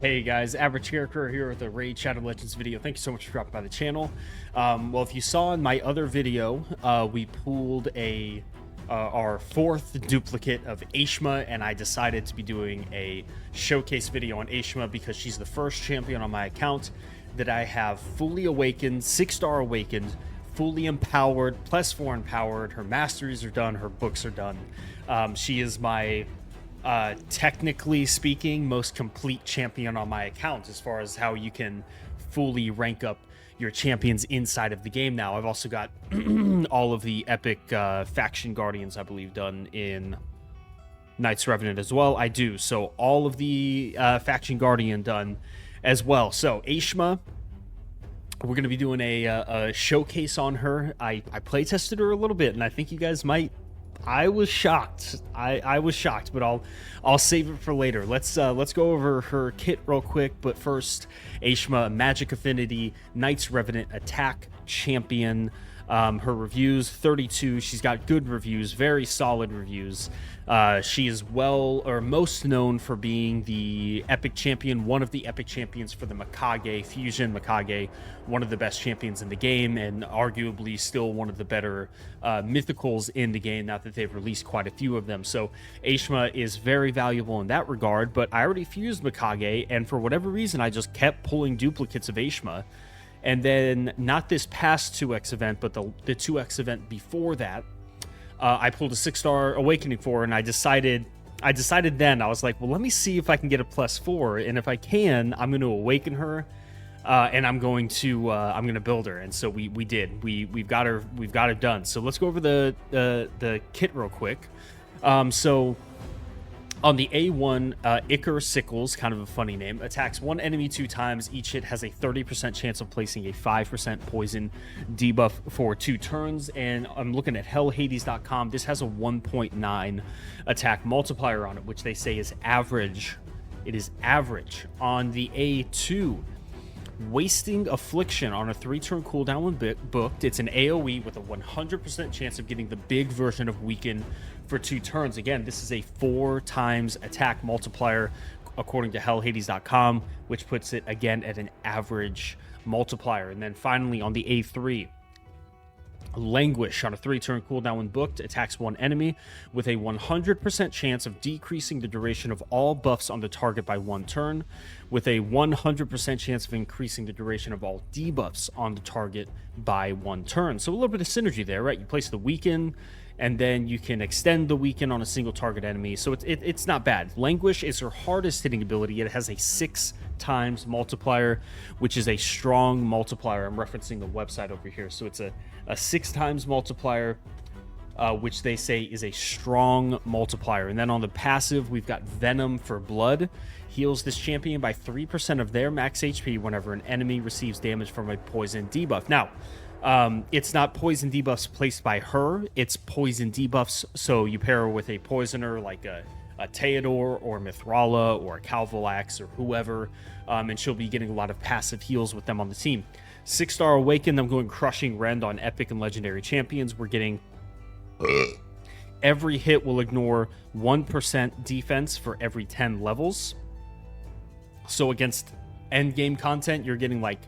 Hey guys, Average Character here with a Raid Shadow Legends video. Thank you so much for dropping by the channel. Well, if you saw in my other video, we pulled our fourth duplicate of Aeshma, and I decided to be doing a showcase video on Aeshma because she's the first champion on my account that I have fully awakened, 6-star awakened, fully empowered, +4 empowered. Her masteries are done, her books are done. She is my technically speaking, most complete champion on my account as far as how you can fully rank up your champions inside of the game now. I've also got all of the epic faction guardians, I believe, done in Knight's Revenant as well. I do. So all of the faction guardian done as well. So Aeshma, we're going to be doing a showcase on her. I play tested her a little bit, and I think you guys might. I was shocked. I was shocked, but I'll save it for later. Let's go over her kit real quick. But first, Aeshma, Magic Affinity, Knight's Revenant, Attack Champion. Her reviews 32. She's got good reviews, very solid reviews. She is most known for being the epic champion, one of the epic champions for the Mikage fusion. Mikage, one of the best champions in the game, and arguably still one of the better mythicals in the game, now that they've released quite a few of them. So Aeshma is very valuable in that regard, but I already fused Mikage, and for whatever reason, I just kept pulling duplicates of Aeshma. And then, not this past 2x event, but the 2x event before that, I pulled a 6-star awakening for her, and I decided then, I was like, well, let me see if I can get a +4, and if I can, I'm going to awaken her, and I'm going to build her. And so we did. We've got her done. So let's go over the kit real quick. So on the A1, Icar Sickles, kind of a funny name, attacks one enemy 2 times. Each hit has a 30% chance of placing a 5% poison debuff for 2 turns. And I'm looking at hellhades.com. This has a 1.9 attack multiplier on it, which they say is average. It is average. On the A2, Wasting Affliction on a 3-turn cooldown when booked. It's an AoE with a 100% chance of getting the big version of Weaken for 2 turns. Again, this is a 4 times attack multiplier according to hellhades.com, which puts it again at an average multiplier. And then finally on the A3, Languish on a 3-turn cooldown when booked, attacks one enemy with a 100% chance of decreasing the duration of all buffs on the target by 1 turn, with a 100% chance of increasing the duration of all debuffs on the target by 1 turn. So a little bit of synergy there, right? You place the Weaken, and then you can extend the Weaken on a single target enemy. So it's not bad. Languish is her hardest hitting ability. It has a 6 times multiplier, which is a strong multiplier. I'm referencing the website over here. So it's a 6 times multiplier, which they say is a strong multiplier. And then on the passive, we've got Venom for Blood. Heals this champion by 3% of their max HP whenever an enemy receives damage from a poison debuff. Now, it's not poison debuffs placed by her, it's poison debuffs, so you pair her with a poisoner like a Theodore or Mithrala or a Calvolax or whoever, and she'll be getting a lot of passive heals with them on the team. 6-star Awaken, I'm going Crushing Rend on epic and legendary champions. We're getting every hit will ignore 1% defense for every 10 levels. So against endgame content, you're getting like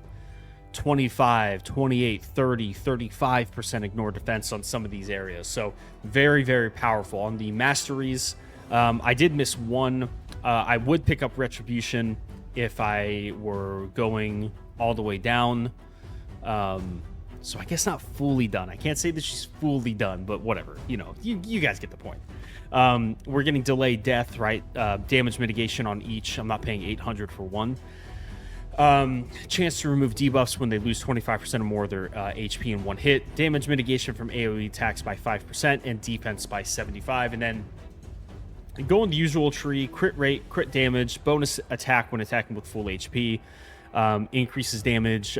25, 28, 30, 35% ignore defense on some of these areas. So very, very powerful. On the masteries, I did miss one. I would pick up Retribution if I were going all the way down. So I guess not fully done. I can't say that she's fully done, but whatever. You know, you guys get the point. We're getting Delayed Death, right? Damage mitigation on each. I'm not paying 800 for one. Chance to remove debuffs when they lose 25% or more of their HP in 1 hit. Damage mitigation from AoE attacks by 5% and defense by 75%. And then go in the usual tree: crit rate, crit damage, bonus attack when attacking with full HP. Increases damage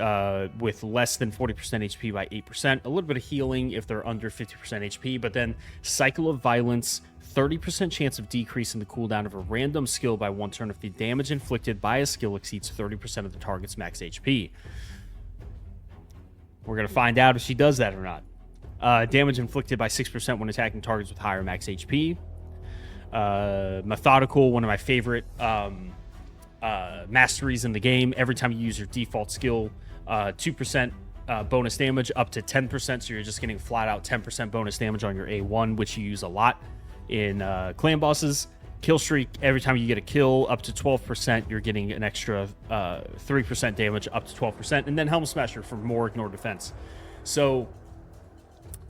with less than 40% HP by 8%. A little bit of healing if they're under 50% HP. But then Cycle of Violence, 30% chance of decrease in the cooldown of a random skill by 1 turn if the damage inflicted by a skill exceeds 30% of the target's max HP. We're going to find out if she does that or not. Damage inflicted by 6% when attacking targets with higher max HP. Methodical, one of my favorite masteries in the game. Every time you use your default skill, 2% bonus damage up to 10%. So you're just getting flat out 10% bonus damage on your A1, which you use a lot in clan bosses. Kill streak, every time you get a kill up to 12%, you're getting an extra 3% damage up to 12%. And then Helm Smasher for more ignore defense. So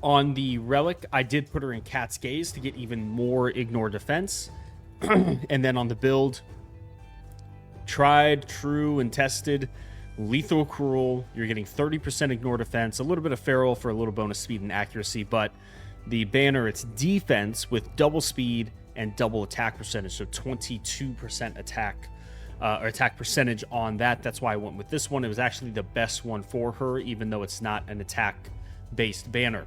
on the Relic, I did put her in Cat's Gaze to get even more ignore defense. And then on the build, tried, true, and tested, Lethal Cruel, you're getting 30% ignore defense, a little bit of Feral for a little bonus speed and accuracy, but the banner, it's defense with double speed and double attack percentage, so 22% attack or attack percentage on that. That's why I went with this one. It was actually the best one for her, even though it's not an attack-based banner.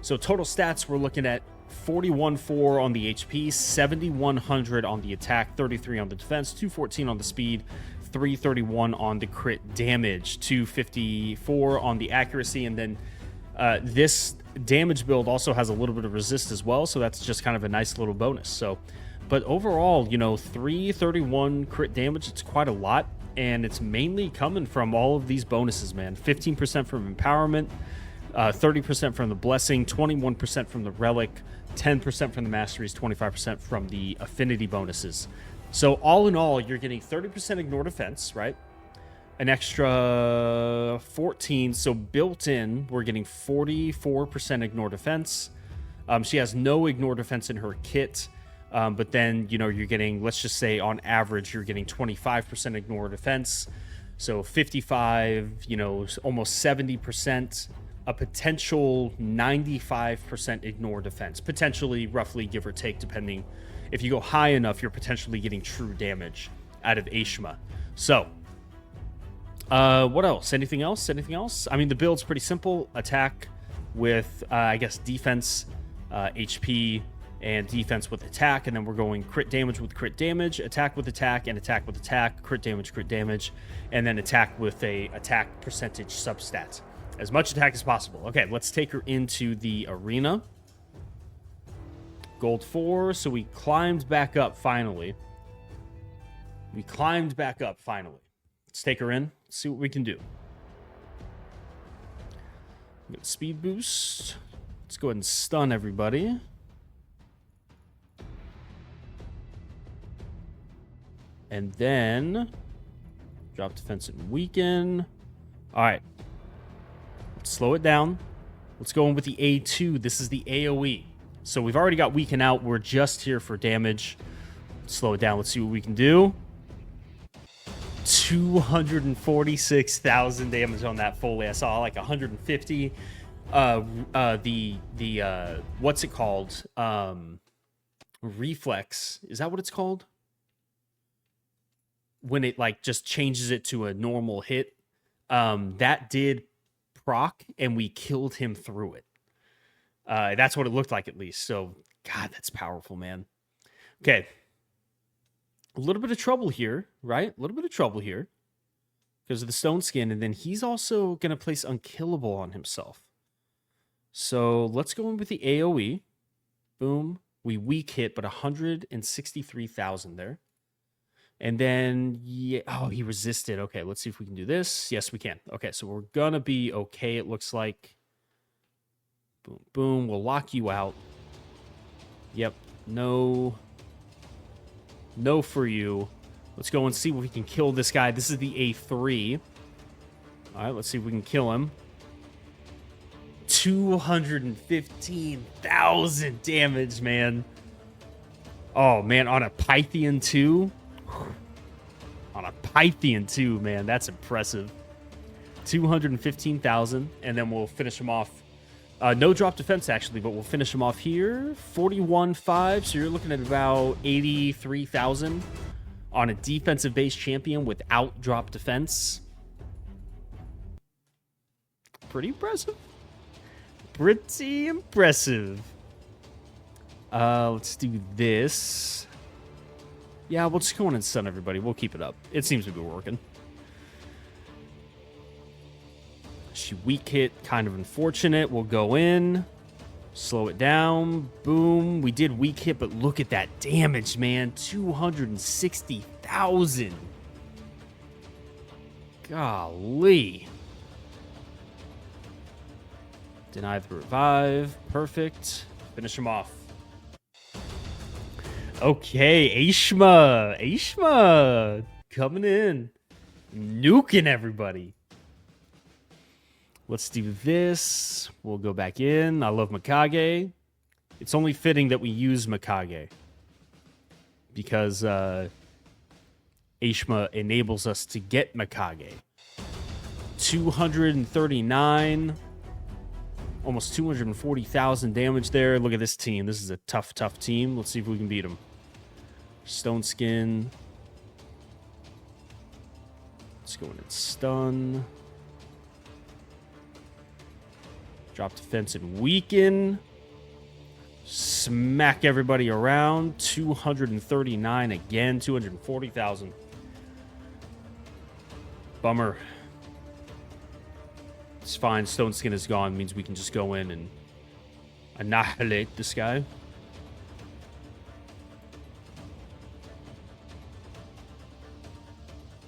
So total stats, we're looking at 41.4 on the HP, 7,100 on the attack, 33 on the defense, 214 on the speed, 331 on the crit damage, 254 on the accuracy, and then this damage build also has a little bit of resist as well, so that's just kind of a nice little bonus. So, but overall, you know, 331 crit damage, it's quite a lot, and it's mainly coming from all of these bonuses, man. 15% from empowerment, 30% from the blessing, 21% from the relic, 10% from the masteries, 25% from the affinity bonuses. So all in all, you're getting 30% ignore defense, right? An extra 14. So built in, we're getting 44% ignore defense. She has no ignore defense in her kit. But then, you know, you're getting, let's just say on average, you're getting 25% ignore defense. So 55, you know, almost 70%, a potential 95% ignore defense, potentially roughly give or take, depending. If you go high enough, you're potentially getting true damage out of Aeshma. So, what else? Anything else? Anything else? I mean, the build's pretty simple. Attack with, I guess, defense, HP, and defense with attack. And then we're going crit damage with crit damage, attack with attack, and attack with attack, crit damage, and then attack with a attack percentage substat. As much attack as possible. Okay, let's take her into the arena. Gold 4, so we climbed back up finally. Let's take her in. Let's see what we can do. Get a speed boost. Let's go ahead and stun everybody. And then drop defense and weaken. All right. Let's slow it down. Let's go in with the A2. This is the AoE. So we've already got weaken out. We're just here for damage. Slow it down. Let's see what we can do. 246,000 damage on that fully. I saw like 150. The what's it called? Reflex. Is that what it's called? When it like just changes it to a normal hit. That did proc, and we killed him through it. That's what it looked like, at least. So, God, that's powerful, man. Okay. A little bit of trouble here, right? A little bit of trouble here because of the stone skin. And then he's also going to place unkillable on himself. So let's go in with the AoE. Boom. We weak hit, but 163,000 there. And then, yeah, oh, he resisted. Okay, let's see if we can do this. Yes, we can. Okay, so we're going to be okay, it looks like. Boom, boom. We'll lock you out. Yep. No. No for you. Let's go and see if we can kill this guy. This is the A3. All right, let's see if we can kill him. 215,000 damage, man. Oh, man, on a Pythian 2? On a Pythian 2, man. That's impressive. 215,000, and then we'll finish him off. No drop defense, actually, but we'll finish him off here. 41.5, so you're looking at about 83,000 on a defensive-based champion without drop defense. Pretty impressive. Pretty impressive. Let's do this. Yeah, we'll just go in and stun everybody. We'll keep it up. It seems to be working. She weak hit, kind of unfortunate. We'll go in. Slow it down. Boom. We did weak hit, but look at that damage, man. 260,000. Golly. Deny the revive. Perfect. Finish him off. Okay, Aeshma. Aeshma coming in. Nuking everybody. Let's do this. We'll go back in. I love Mikage. It's only fitting that we use Mikage, because Aeshma enables us to get Mikage. 239. Almost 240,000 damage there. Look at this team. This is a tough, tough team. Let's see if we can beat them. Stone Skin. Let's go in and stun. Drop defense and weaken. Smack everybody around. 239 again. 240,000. Bummer. It's fine. Stone Skin is gone. Means we can just go in and annihilate this guy.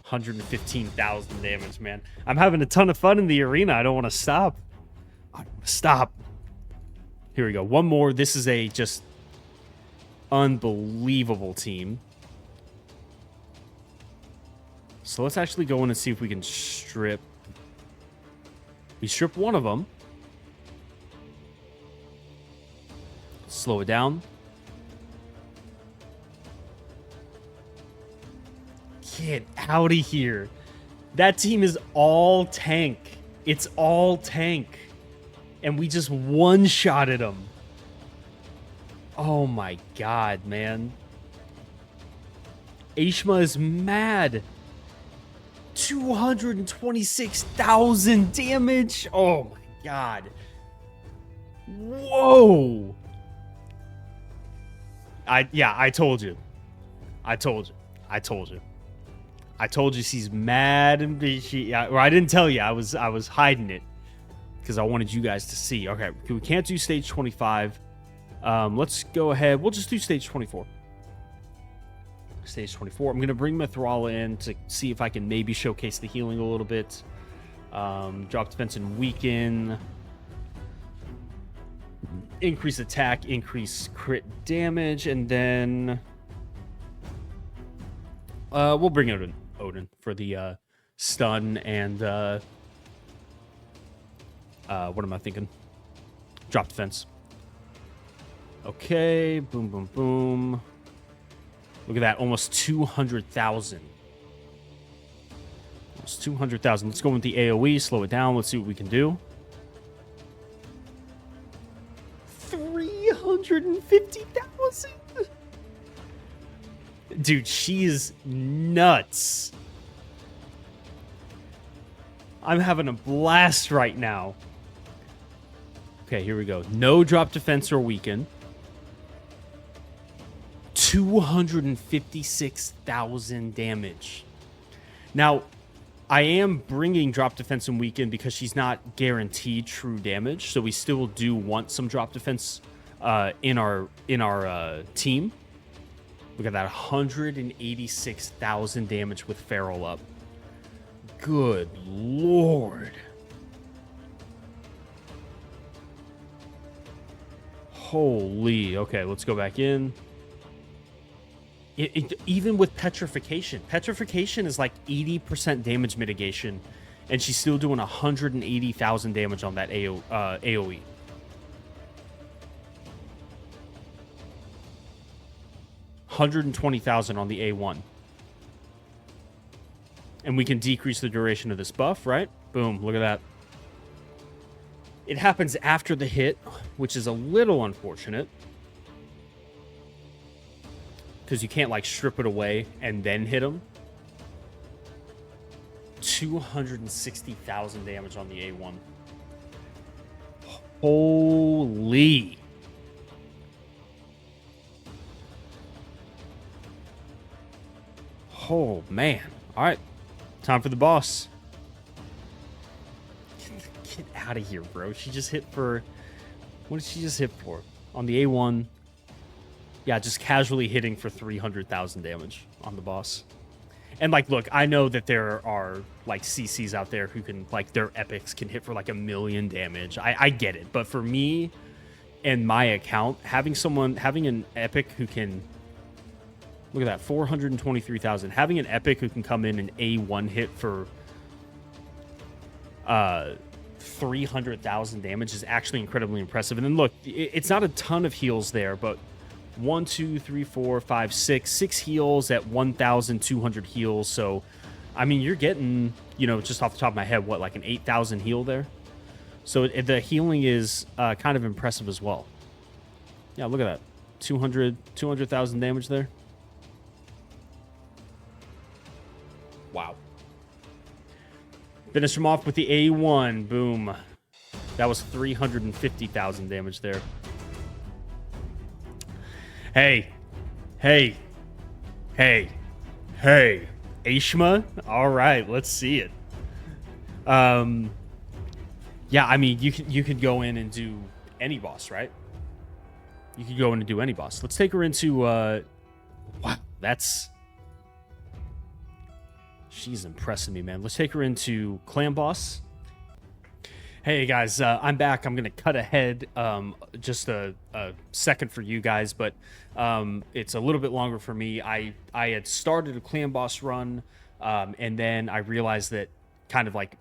$115,000 damage, man. I'm having a ton of fun in the arena. I don't want to stop. Stop. Here we go. One more. This is a just unbelievable team. So let's actually go in and see if we can strip. We strip one of them. Slow it down. Get out of here. That team is all tank. It's all tank. And we just one-shotted them. Oh my god, man. Aeshma is mad. 226,000 damage. Oh my god. Whoa. I told you. I told you. I told you. I told you she's mad, and I didn't tell you. I was hiding it because I wanted you guys to see. Okay, we can't do stage 25. Let's go ahead. We'll just do stage 24. Stage 24. I'm going to bring Mithrala in to see if I can maybe showcase the healing a little bit. Drop defense and weaken. Increase attack, increase crit damage, and then we'll bring Odin for the stun and what am I thinking? Drop defense. Okay, boom, boom, boom. Look at that, almost 200,000. Almost 200,000. Let's go with the AoE, slow it down. Let's see what we can do. 350,000. Dude, she is nuts. I'm having a blast right now. Okay, here we go. No drop defense or weaken. 256,000 damage. Now, I am bringing drop defense and weaken because she's not guaranteed true damage, so we still do want some drop defense in our team. Look at that, 186,000 damage with Feral up. Good lord. Holy. Okay, let's go back in. Even with petrification. Petrification is like 80% damage mitigation, and she's still doing 180,000 damage on that AoE. $120,000 on the A1. And we can decrease the duration of this buff, right? Boom, look at that. It happens after the hit, which is a little unfortunate. Because you can't, like, strip it away and then hit him. 260,000 damage on the A1. Holy. Oh, man. All right. Time for the boss. Get out of here, bro. She just hit for What did she just hit for? On the A1, yeah, just casually hitting for 300,000 damage on the boss. And, like, look, I know that there are, like, CCs out there who can, like, their epics can hit for, like, 1,000,000 damage. I get it. But for me and my account, having an epic who can, look at that, 423,000. Having an epic who can come in and A1 hit for 300,000 damage is actually incredibly impressive. And then, look, it's not a ton of heals there, but 1, 2, 3, 4, 5, 6 heals at 1,200 heals. So, I mean, you're getting, you know, just off the top of my head, what, like an 8,000 heal there? So the healing is kind of impressive as well. Yeah, look at that. 200,000 damage there. Wow. Finish him off with the A1. Boom. That was 350,000 damage there. Hey. Aeshma? All right, let's see it. Yeah, I mean, you could go in and do any boss, right? You could go in and do any boss. Let's take her into, wow, she's impressing me, man. Let's take her into clan boss. Hey guys, I'm back. I'm gonna cut ahead just a second for you guys, but it's a little bit longer for me. I had started a clan boss run, and then I realized that kind of like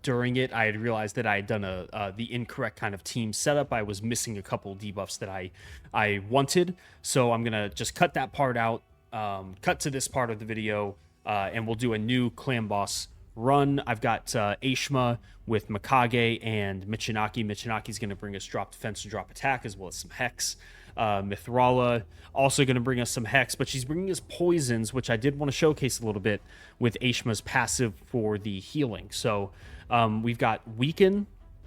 during it, I had realized that I had done the incorrect kind of team setup. I was missing a couple debuffs that I wanted, so I'm gonna just cut that part out, cut to this part of the video, and we'll do a new clan boss run. I've got Aeshma with Mikage and Michinaki. Michinaki's going to bring us drop defense and drop attack, as well as some hex. Mithrala also going to bring us some hex, but she's bringing us poisons, which I did want to showcase a little bit with Aeshma's passive for the healing. So we've got weaken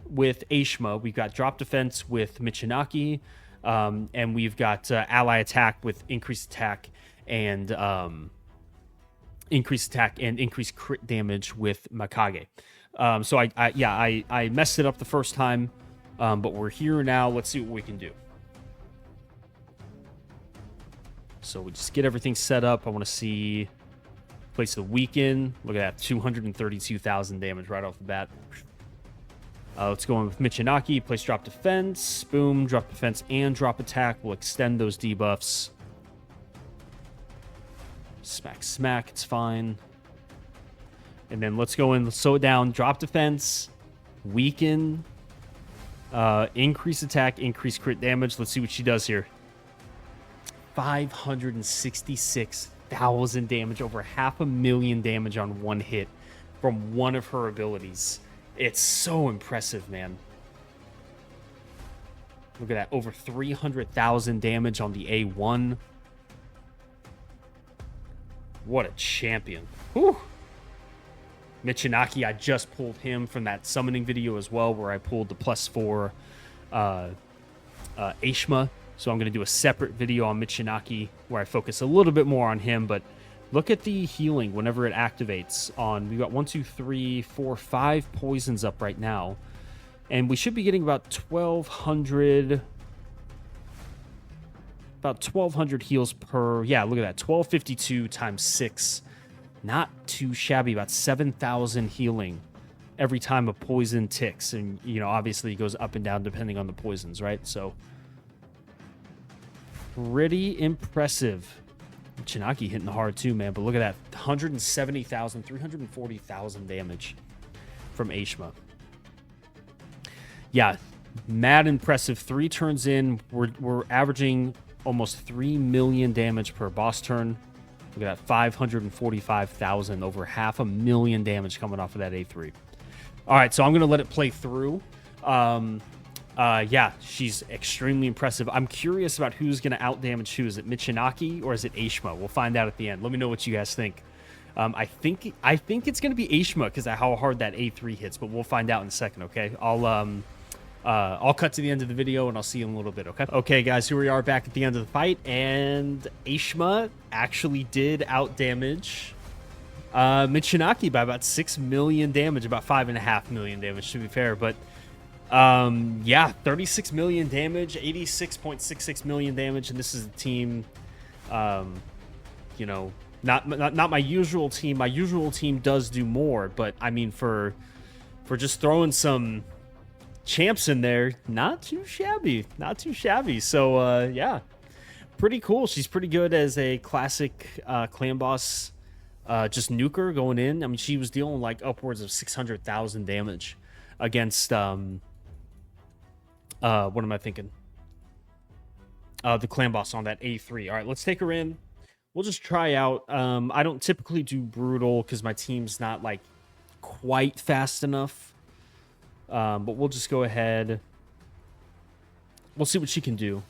with Aeshma, we've got drop defense with Michinaki, and we've got ally attack with increased attack and increased crit damage with Mikage. So I messed it up the first time, but we're here now. Let's see what we can do. So we just get everything set up. I want to see place the weaken. Look at that, 232,000 damage right off the bat. Let's go in with Michinaki. Place drop defense. Boom, drop defense and drop attack. We'll extend those debuffs. Smack, it's fine. And then let's go in, let's slow it down. Drop defense, weaken, increase attack, increase crit damage. Let's see what she does here. 566,000 damage, over 500,000 damage on one hit from one of her abilities. It's so impressive, man. Look at that, over 300,000 damage on the A1. What a champion. Whew. Michinaki, I just pulled him from that summoning video as well, where I pulled the +4 Aeshma. So I'm going to do a separate video on Michinaki where I focus a little bit more on him. But look at the healing whenever it activates on. We've got 1, 2, 3, 4, 5 poisons up right now. And we should be getting about 1,200... About 1,200 heals per... Yeah, look at that. 1,252 times 6. Not too shabby. About 7,000 healing every time a poison ticks. And, you know, obviously it goes up and down depending on the poisons, right? So, pretty impressive. Chinaki hitting hard too, man. But look at that. 170,000, 340,000 damage from Aeshma. Yeah, mad impressive. 3 turns in. We're averaging almost 3 million damage per boss turn. Look at that, 545,000, over 500,000 damage coming off of that A3. All right, so I'm going to let it play through. Yeah, she's extremely impressive. I'm curious about who's going to outdamage who. Is it Michinaki or is it Aeshma? We'll find out at the end. Let me know what you guys think. I think it's going to be Aeshma because of how hard that A3 hits, but we'll find out in a second, okay? I'll cut to the end of the video and I'll see you in a little bit, okay? Okay, guys, here we are back at the end of the fight, and Aeshma actually did outdamage Michinaki by about 6 million damage, about 5.5 million damage to be fair, but Yeah, 36 million damage, 86.66 million damage, and this is a team, you know, not my usual team. My usual team does do more, but I mean, for just throwing some champs in there, not too shabby, not too shabby. So yeah, pretty cool. She's pretty good as a classic clan boss, just nuker going in. I mean, she was dealing like upwards of 600,000 damage against what am I thinking? The clan boss on that A3. All right, let's take her in. We'll just try out. I don't typically do brutal because my team's not like quite fast enough. But we'll just go ahead. We'll see what she can do.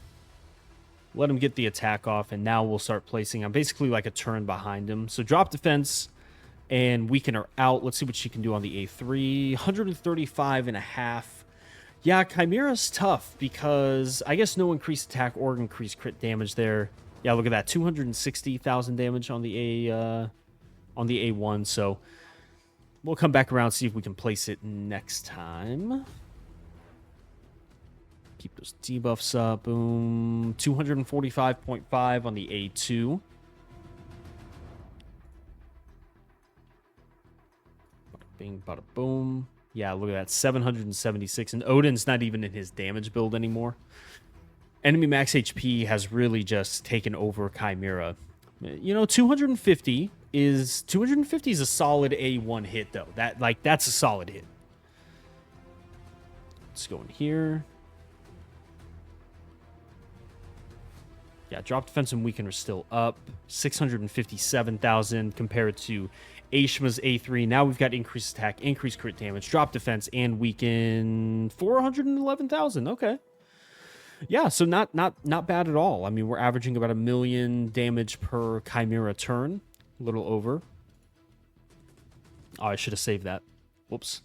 Let him get the attack off, and now we'll start placing. I'm basically like a turn behind him. So drop defense and weaken her out. Let's see what she can do on the A3. 135 and a half. Yeah, Chimera's tough because I guess no increased attack or increased crit damage there. Yeah, look at that. 260,000 damage on the A1. So we'll come back around, see if we can place it next time. Keep those debuffs up. Boom. 245.5 on the A2. Bada bing, bada boom. Yeah, look at that. 776. And Odin's not even in his damage build anymore. Enemy max HP has really just taken over Chimera. You know, 250 is a solid A1 hit though. That's a solid hit. Let's go in here. Yeah, drop defense and weaken are still up. 657,000 compared to Aeshma's A3. Now we've got increased attack, increased crit damage, drop defense, and weaken 411,000. Okay. Yeah, so not bad at all. I mean, we're averaging about 1 million damage per Chimera turn. A little over. Oh, I should have saved that. Whoops.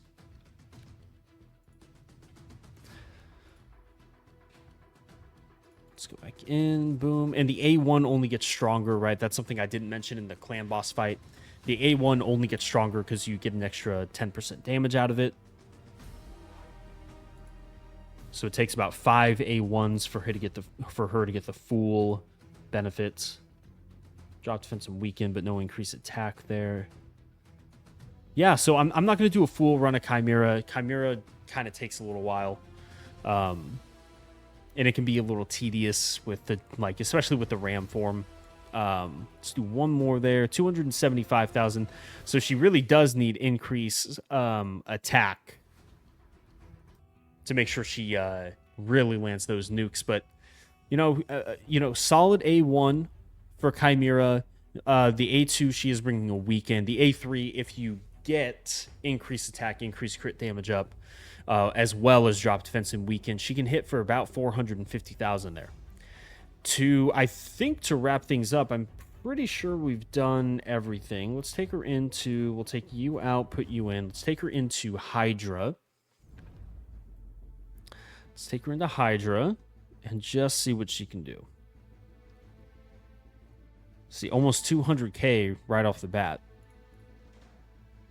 Let's go back in. Boom. And the A1 only gets stronger, right? That's something I didn't mention in the clan boss fight. The A1 only gets stronger because you get an extra 10% damage out of it. So it takes about 5 A1s for her to get the full benefits. Drop defense and weaken, but no increased attack there. Yeah, so I'm not going to do a full run of Chimera. Chimera kind of takes a little while. And it can be a little tedious with the, like, especially with the ram form. Let's do one more there. 275,000. So she really does need increase attack to make sure she really lands those nukes. But you know, solid A1 for Chimera. The A2 she is bringing a weaken. The A3, if you get increased attack, increased crit damage up, as well as drop defense and weaken, she can hit for about 450,000 there. I think to wrap things up, I'm pretty sure we've done everything. Let's take her into, we'll take you out, put you in. Let's take her into Hydra. Let's take her into Hydra and just see what she can do. See, almost 200k right off the bat.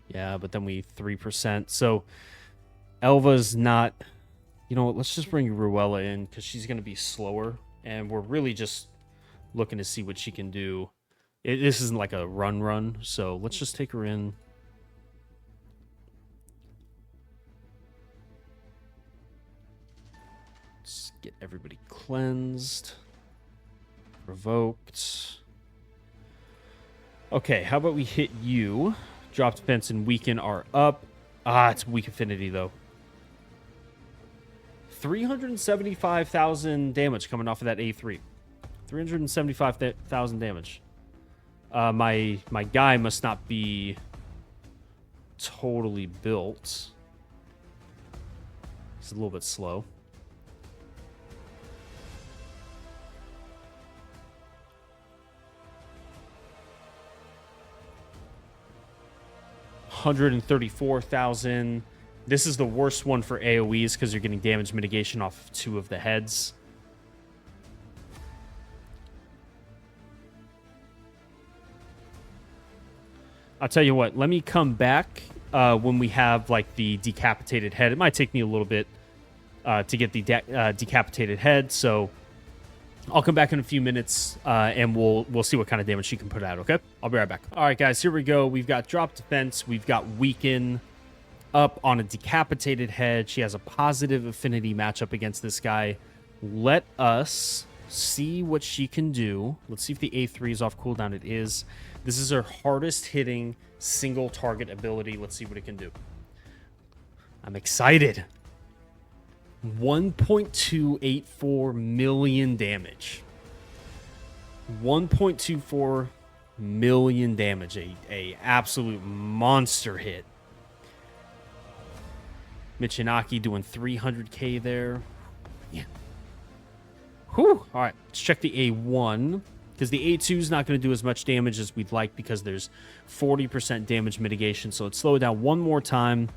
Yeah, but then we 3%. So Elva's not... You know what? Let's just bring Ruella in because she's going to be slower. And we're really just looking to see what she can do. This isn't like a run. So let's just take her in. Let's get everybody cleansed. Revoked. Okay, how about we hit you? Drop defense and weaken are up. It's weak affinity, though. 375,000 damage coming off of that A3. 375,000 damage. My guy must not be totally built. It's a little bit slow. $134,000. This is the worst one for AoEs because you're getting damage mitigation off of 2 of the heads. I'll tell you what, let me come back when we have like the decapitated head. It might take me a little bit to get the decapitated head. So I'll come back in a few minutes, and we'll see what kind of damage she can put out, okay? I'll be right back. All right, guys, here we go. We've got drop defense. We've got weaken up on a decapitated head. She has a positive affinity matchup against this guy. Let us see what she can do. Let's see if the A3 is off cooldown. It is. This is her hardest hitting single target ability. Let's see what it can do. I'm excited. 1.284 million damage. 1.24 million damage. A absolute monster hit. Michinaki doing 300k there. Yeah. Whew. All right, let's check the A1. Because the A2 is not going to do as much damage as we'd like because there's 40% damage mitigation. So let's slow it down one more time.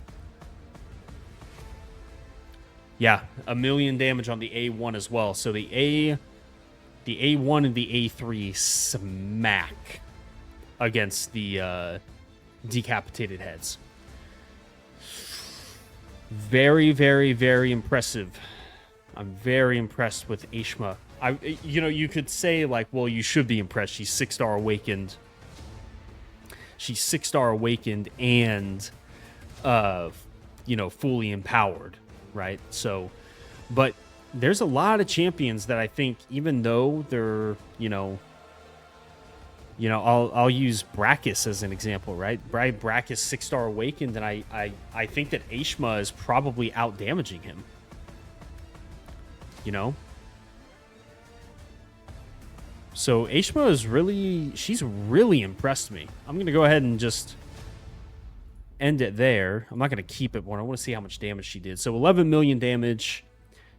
Yeah, 1 million damage on the A1 as well. So the A1 and the A3 smack against the decapitated heads. Very, very, very impressive. I'm very impressed with Aeshma. You could say, like, well, you should be impressed. She's 6-star awakened. She's 6-star awakened and, fully empowered, right? So, but there's a lot of champions that I think, even though they're, I'll use Brachus as an example, right? Brachus 6-star awakened, and I think that Aeshma is probably out damaging him. So Aeshma is she's really impressed me. I'm going to go ahead and just end it there. I'm not going to keep it more. I want to see how much damage she did. So 11 million damage.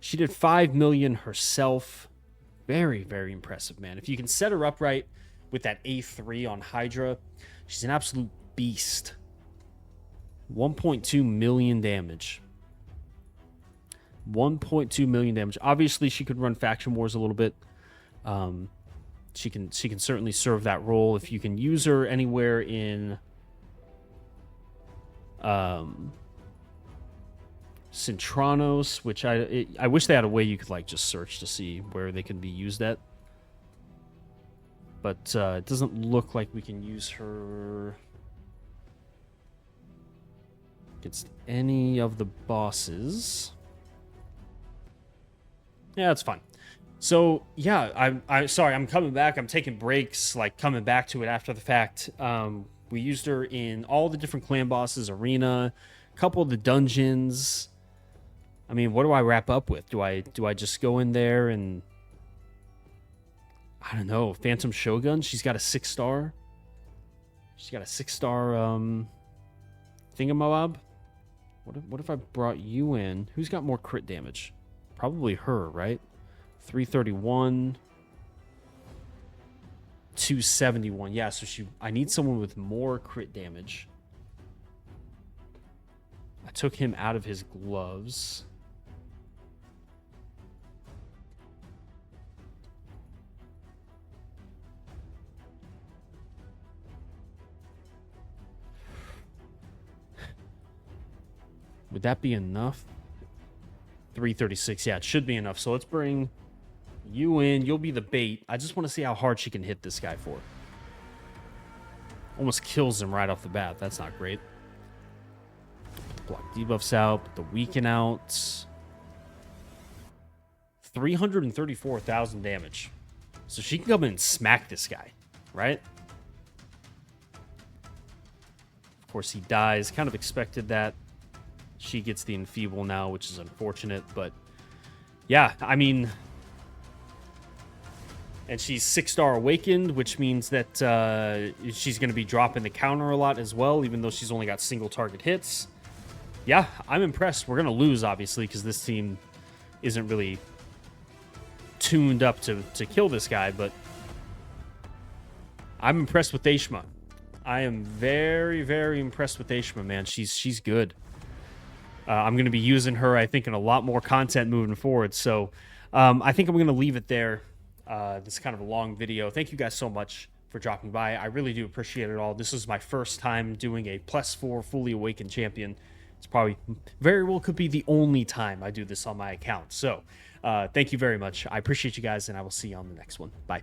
She did 5 million herself. Very, very impressive, man. If you can set her up right with that A3 on Hydra, she's an absolute beast. 1.2 million damage. 1.2 million damage. Obviously, she could run Faction Wars a little bit. She can certainly serve that role. If you can use her anywhere in Centranos, which I wish they had a way you could like just search to see where they can be used at. But it doesn't look like we can use her against any of the bosses. Yeah, that's fine. So, yeah, I'm sorry, I'm coming back. I'm taking breaks, like coming back to it after the fact. We used her in all the different clan bosses, arena, a couple of the dungeons. I mean, what do I wrap up with? Do I just go in there and, I don't know, Phantom Shogun? She's got a 6-star. She's got a 6-star thingamabob. What if I brought you in? Who's got more crit damage? Probably her, right? 331, 271. Yeah, so I need someone with more crit damage. I took him out of his gloves. Would that be enough? 336. Yeah, it should be enough. So let's bring you in. You'll be the bait. I just want to see how hard she can hit this guy for. Almost kills him right off the bat. That's not great. Put the block debuffs out. Put the weaken out. 334,000 damage. So she can come in and smack this guy, right? Of course, he dies. Kind of expected that. She gets the enfeeble now, which is unfortunate. But, yeah, I mean... And she's 6-star awakened, which means that she's going to be dropping the counter a lot as well, even though she's only got single target hits. Yeah, I'm impressed. We're going to lose, obviously, because this team isn't really tuned up to kill this guy, but I'm impressed with Aeshma. I am very, very impressed with Aeshma, man. She's good. I'm going to be using her, I think, in a lot more content moving forward. So I think I'm going to leave it there. This is kind of a long video. Thank you guys so much for dropping by. I really do appreciate it all. This is my first time doing a +4 fully awakened champion. It's probably very well could be the only time I do this on my account. So thank you very much. I appreciate you guys, and I will see you on the next one. Bye.